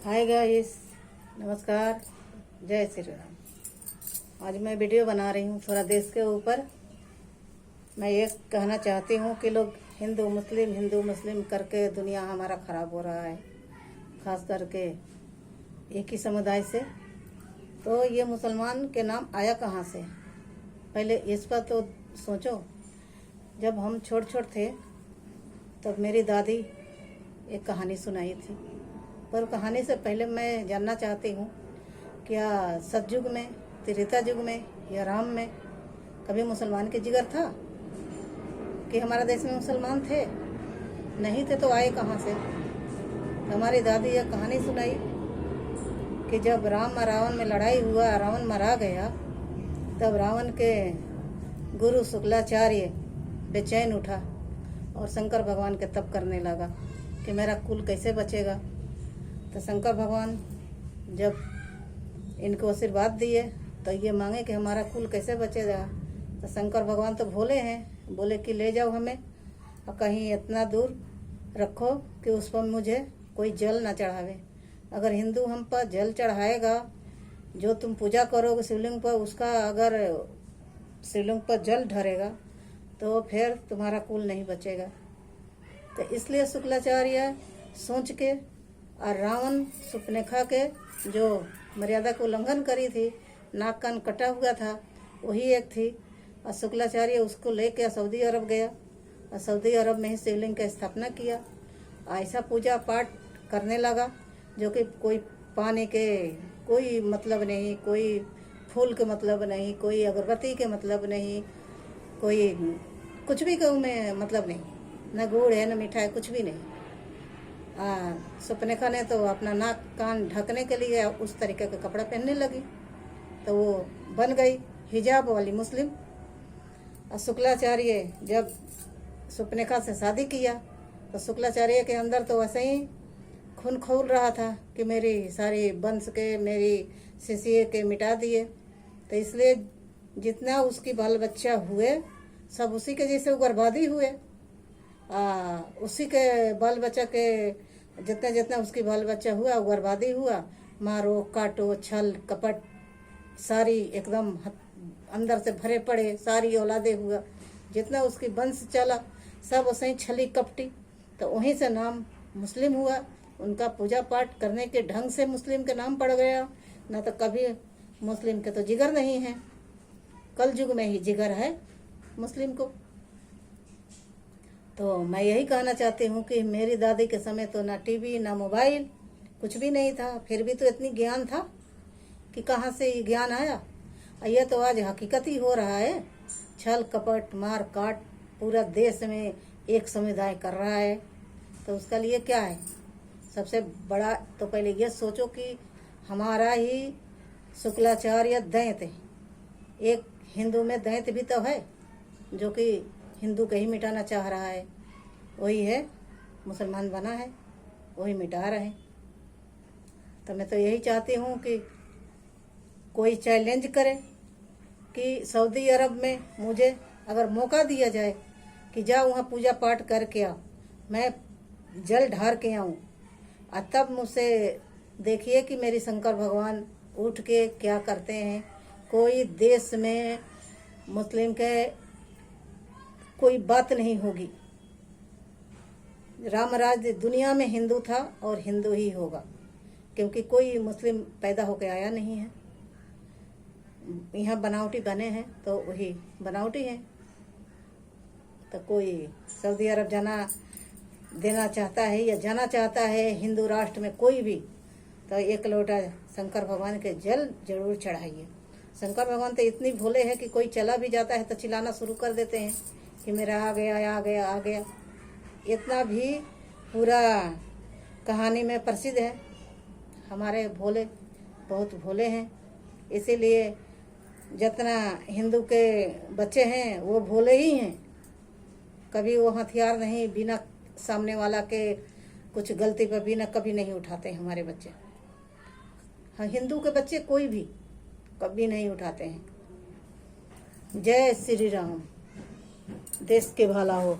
Hi guys, नमस्कार, जय श्री राम। आज मैं वीडियो बना रही हूँ थोड़ा देश के ऊपर। मैं ये कहना चाहती हूँ कि लोग हिंदू मुस्लिम करके दुनिया हमारा ख़राब हो रहा है, खास करके एक ही समुदाय से। तो ये मुसलमान के नाम आया कहाँ से? पहले इस पर तो सोचो। जब हम छोटे थे तब मेरी दादी एक कहानी सुनाई थी, पर कहानी से पहले मैं जानना चाहती हूँ, क्या सतयुग में, त्रेता युग में या राम में कभी मुसलमान के जिगर था कि हमारा देश में मुसलमान थे? नहीं थे तो आए कहाँ से? हमारी दादी यह कहानी सुनाई कि जब राम और रावण में लड़ाई हुआ, रावण मारा गया, तब रावण के गुरु शुक्लाचार्य बेचैन उठा और शंकर भगवान के तप करने लगा कि मेरा कुल कैसे बचेगा। तो शंकर भगवान जब इनको आशीर्वाद दिए तो ये मांगे कि हमारा कुल कैसे बचेगा। तो शंकर भगवान तो भोले हैं, बोले कि ले जाओ हमें और कहीं इतना दूर रखो कि उस पर मुझे कोई जल ना चढ़ावे। अगर हिंदू हम पर जल चढ़ाएगा, जो तुम पूजा करोगे शिवलिंग पर, उसका अगर शिवलिंग पर जल ढरेगा तो फिर तुम्हारा कुल नहीं बचेगा। तो इसलिए शुक्लाचार्य सोच के और रावण शूर्पणखा के जो मर्यादा को उल्लंघन करी थी, नाक कान कटा हुआ था, वही एक थी। और शुक्लाचार्य उसको लेकर सऊदी अरब गया और सऊदी अरब में ही शिवलिंग की स्थापना किया। ऐसा पूजा पाठ करने लगा जो कि कोई पानी के कोई मतलब नहीं, कोई फूल के मतलब नहीं, कोई अगरबत्ती के मतलब नहीं, कोई कुछ भी कहूँ में मतलब नहीं, न गुड़ है न मिठाई, कुछ भी नहीं। शूर्पणखा ने तो अपना नाक कान ढकने के लिए उस तरीके का कपड़ा पहनने लगी, तो वो बन गई हिजाब वाली मुस्लिम। और शुक्लाचार्य जब शूर्पणखा से शादी किया तो शुक्लाचार्य के अंदर तो वैसे ही खून खौल रहा था कि मेरी सारी वंश के, मेरी शिष्य के मिटा दिए। तो इसलिए जितना उसकी बाल बच्चा हुए सब उसी के जैसे बर्बादी हुए। उसी के बाल बच्चा के जितना जितना उसकी बाल बच्चा हुआ वो बर्बादी हुआ। मारो काटो छल कपट सारी एकदम अंदर से भरे पड़े, सारी औलादे हुआ। जितना उसकी वंश चला सब वैसे ही छली कपटी। तो वहीं से नाम मुस्लिम हुआ। उनका पूजा पाठ करने के ढंग से मुस्लिम के नाम पड़ गया, न तो कभी मुस्लिम के तो जिगर नहीं है। कल युग में ही जिगर है मुस्लिम को। तो मैं यही कहना चाहती हूँ कि मेरी दादी के समय तो ना टीवी ना मोबाइल कुछ भी नहीं था, फिर भी तो इतनी ज्ञान था कि कहाँ से ये ज्ञान आया। ये तो आज हकीकत ही हो रहा है। छल कपट मार काट पूरा देश में एक समुदाय कर रहा है। तो उसका लिए क्या है? सबसे बड़ा तो पहले ये सोचो कि हमारा ही शुक्लाचार्य दैत्य है। एक हिंदू में दैत्य भी तो है जो कि हिंदू को ही मिटाना चाह रहा है। वही है मुसलमान बना है, वही मिटा रहे हैं। तो मैं तो यही चाहती हूँ कि कोई चैलेंज करे कि सऊदी अरब में मुझे अगर मौका दिया जाए कि जाओ वहाँ पूजा पाठ करके आओ, मैं जल ढार के आऊँ, और तब मुझसे देखिए कि मेरी शंकर भगवान उठ के क्या करते हैं। कोई देश में मुस्लिम के कोई बात नहीं होगी। राम राज्य दुनिया में हिंदू था और हिंदू ही होगा, क्योंकि कोई मुस्लिम पैदा होकर आया नहीं है। यहाँ बनावटी बने हैं तो वही बनावटी हैं। तो कोई सऊदी अरब जाना देना चाहता है या जाना चाहता है हिंदू राष्ट्र में कोई भी, तो एक लोटा शंकर भगवान के जल जरूर चढ़ाइए। शंकर भगवान तो इतनी भोले हैं कि कोई चला भी जाता है तो चिल्लाना शुरू कर देते हैं कि मेरा आ गया आ गया आ गया। इतना भी पूरा कहानी में प्रसिद्ध है। हमारे भोले बहुत भोले हैं, इसीलिए जितना हिंदू के बच्चे हैं वो भोले ही हैं। कभी वो हथियार नहीं बिना सामने वाला के कुछ गलती पर बिना कभी नहीं उठाते हमारे बच्चे। हाँ, हिंदू के बच्चे कोई भी कभी नहीं उठाते हैं। जय श्री राम। देश के भला हो।